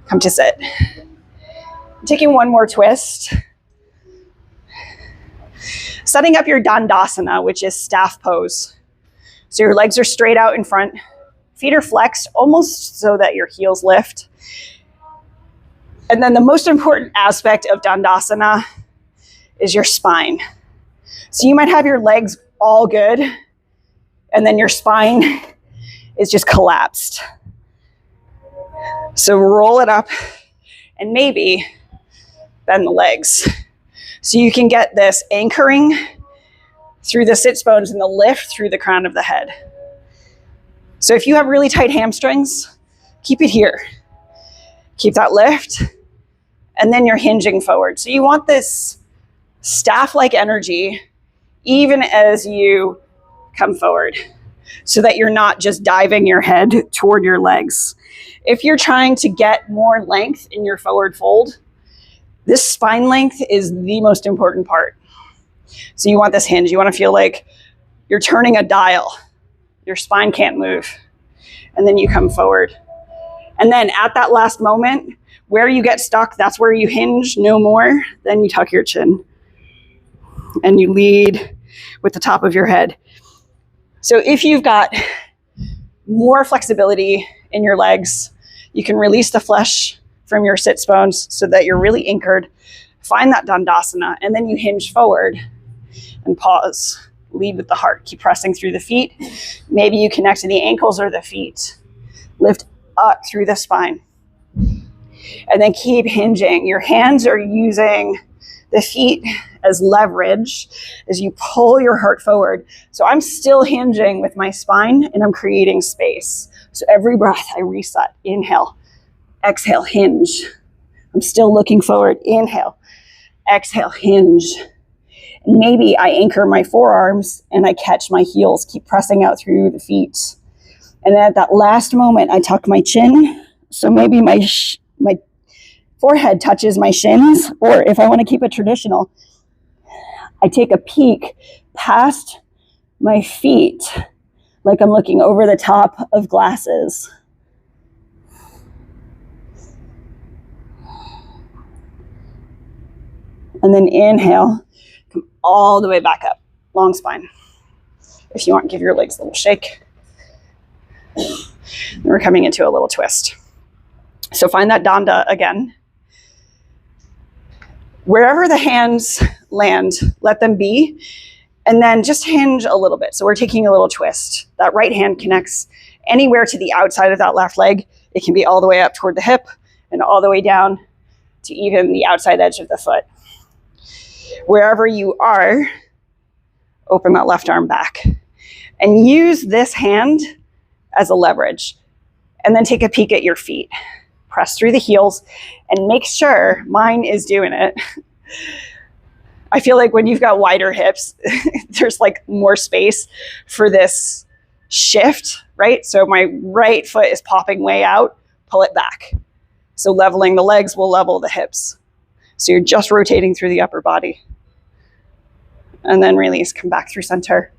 come to sit. Taking one more twist. Setting up your Dandasana, which is staff pose. So your legs are straight out in front, feet are flexed almost so that your heels lift. And then the most important aspect of Dandasana is your spine. So you might have your legs all good, and then your spine is just collapsed. So roll it up and maybe bend the legs. So you can get this anchoring through the sits bones and the lift through the crown of the head. So if you have really tight hamstrings, keep it here. Keep that lift, and then you're hinging forward. So you want this staff-like energy even as you come forward, so that you're not just diving your head toward your legs. If you're trying to get more length in your forward fold, this spine length is the most important part. So you want this hinge. You want to feel like you're turning a dial. Your spine can't move. And then you come forward. And then at that last moment, where you get stuck, that's where you hinge, no more. Then you tuck your chin. And you lead with the top of your head. So if you've got more flexibility in your legs, you can release the flesh from your sits bones so that you're really anchored. Find that Dandasana, and then you hinge forward and pause. Lead with the heart. Keep pressing through the feet. Maybe you connect to the ankles or the feet. Lift up through the spine. And then keep hinging. Your hands are using the feet as leverage as you pull your heart forward. So I'm still hinging with my spine, and I'm creating space. So every breath I reset. Inhale, exhale, hinge. I'm still looking forward. Inhale, exhale, hinge. And maybe I anchor my forearms and I catch my heels, keep pressing out through the feet. And then at that last moment, I tuck my chin. So maybe my forehead touches my shins, or if I want to keep it traditional, I take a peek past my feet like I'm looking over the top of glasses. And then inhale, come all the way back up, long spine. If you want, give your legs a little shake. And we're coming into a little twist. So find that danda again. Wherever the hands land, let them be, and then just hinge a little bit. So we're taking a little twist. That right hand connects anywhere to the outside of that left leg. It can be all the way up toward the hip and all the way down to even the outside edge of the foot. Wherever you are, open that left arm back and use this hand as a leverage. And then take a peek at your feet. Press through the heels and make sure mine is doing it. I feel like when you've got wider hips, there's like more space for this shift, right? So my right foot is popping way out, pull it back. So leveling the legs will level the hips. So you're just rotating through the upper body. And then release, come back through center.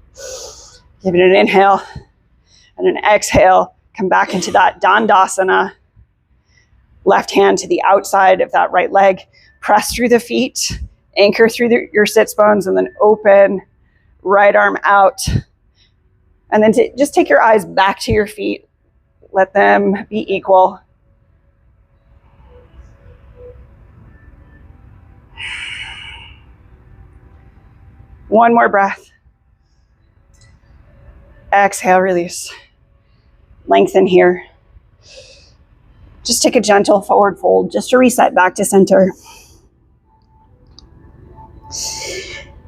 Give it an inhale and an exhale. Come back into that Dandasana. Left hand to the outside of that right leg. Press through the feet. Anchor through your sits bones and then open. Right arm out. And then just take your eyes back to your feet. Let them be equal. One more breath. Exhale, release. Lengthen here. Just take a gentle forward fold just to reset back to center.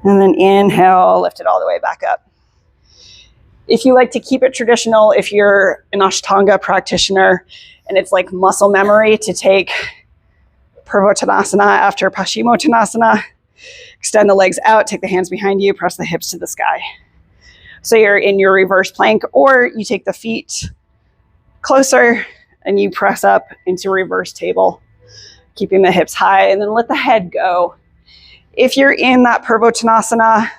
And then inhale, lift it all the way back up. If you like to keep it traditional, if you're an Ashtanga practitioner and it's like muscle memory to take Purvottanasana after Paschimottanasana, extend the legs out, take the hands behind you, press the hips to the sky. So you're in your reverse plank, or you take the feet closer and you press up into reverse table, keeping the hips high, and then let the head go. If you're in that Purvottanasana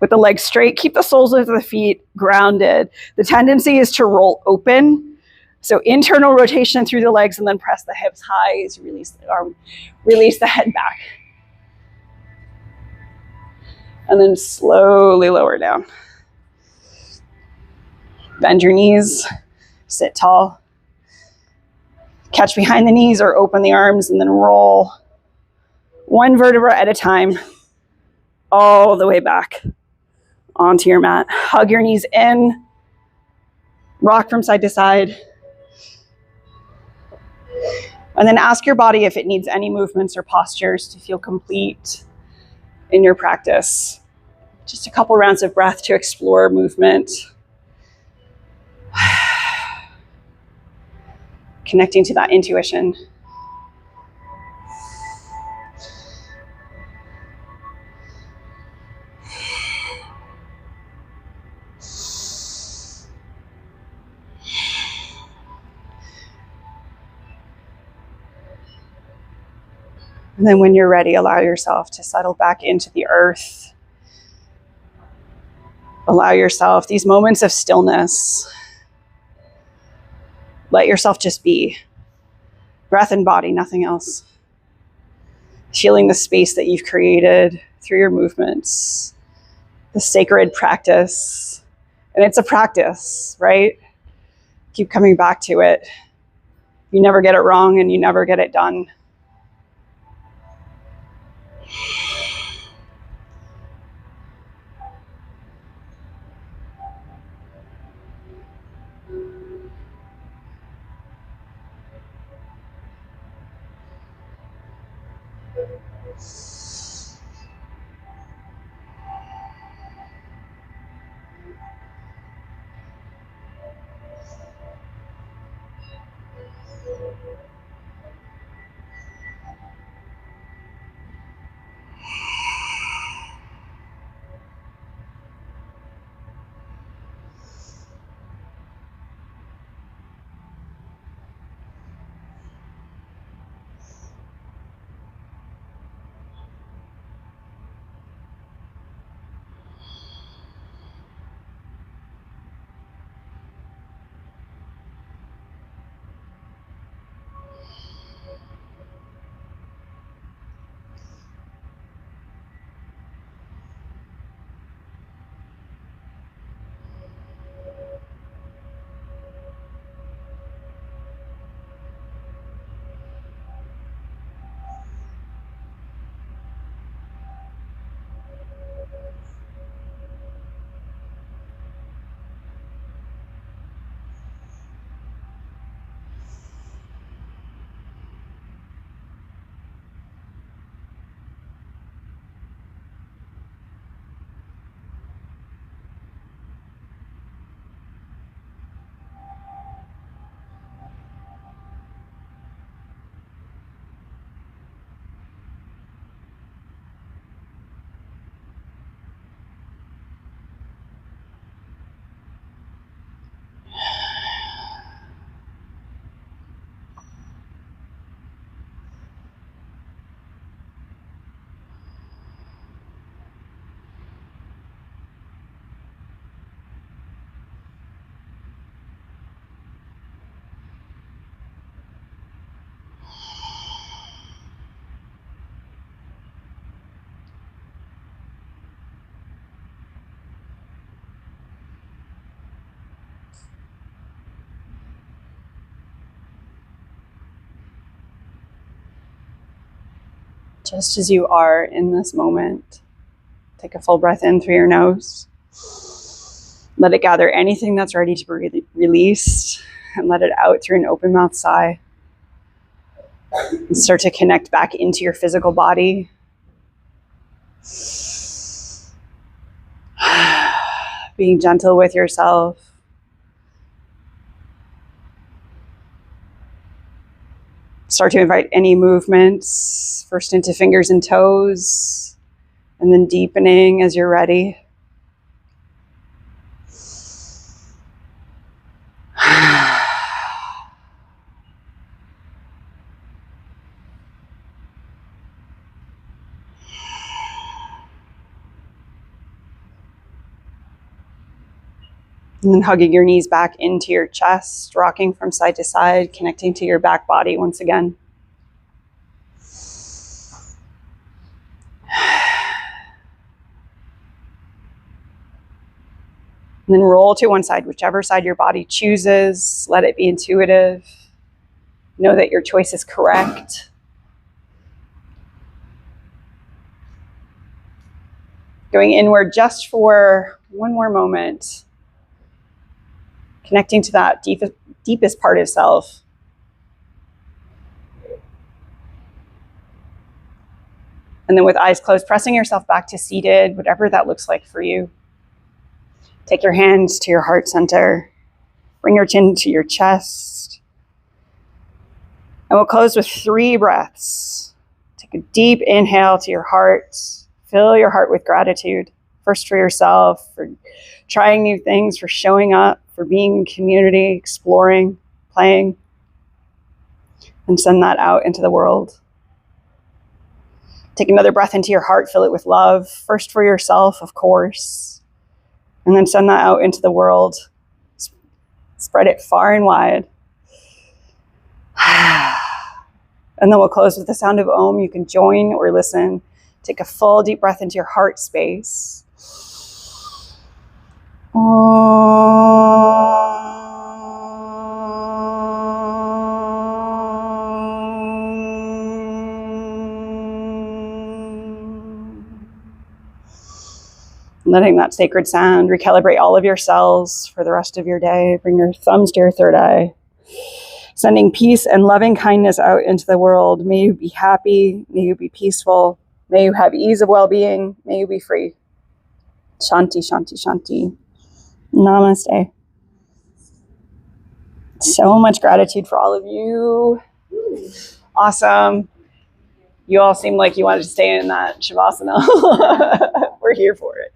with the legs straight, keep the soles of the feet grounded. The tendency is to roll open. So internal rotation through the legs and then press the hips high as you release the arm, release the head back. And then slowly lower down. Bend your knees, sit tall. Catch behind the knees or open the arms and then roll one vertebra at a time all the way back onto your mat. Hug your knees in, rock from side to side. And then ask your body if it needs any movements or postures to feel complete in your practice. Just a couple rounds of breath to explore movement. Connecting to that intuition. And then when you're ready, allow yourself to settle back into the earth. Allow yourself these moments of stillness. Let yourself just be. Breath and body, nothing else. Feeling the space that you've created through your movements. The sacred practice. And it's a practice, right? Keep coming back to it. You never get it wrong and you never get it done. just as you are in this moment. Take a full breath in through your nose. Let it gather anything that's ready to be released, and let it out through an open mouth sigh. And start to connect back into your physical body. Being gentle with yourself. Start to invite any movements, first into fingers and toes, and then deepening as you're ready. And then hugging your knees back into your chest, rocking from side to side, connecting to your back body once again. And then roll to one side, whichever side your body chooses. Let it be intuitive. Know that your choice is correct. Going inward just for one more moment. Connecting to that deepest part of self. And then with eyes closed, pressing yourself back to seated, whatever that looks like for you. Take your hands to your heart center. Bring your chin to your chest. And we'll close with 3 breaths. Take a deep inhale to your heart. Fill your heart with gratitude. First for yourself, for trying new things, for showing up, for being in community, exploring, playing. And send that out into the world. Take another breath into your heart. Fill it with love. First for yourself, of course. And then send that out into the world. Spread it far and wide. And then we'll close with the sound of Om. You can join or listen. Take a full deep breath into your heart space. Letting that sacred sound recalibrate all of your cells for the rest of your day. Bring your thumbs to your third eye. Sending peace and loving kindness out into the world. May you be happy. May you be peaceful. May you have ease of well-being. May you be free. Shanti, shanti, shanti. Namaste. So much gratitude for all of you. Awesome. You all seem like you wanted to stay in that Shavasana. We're here for it.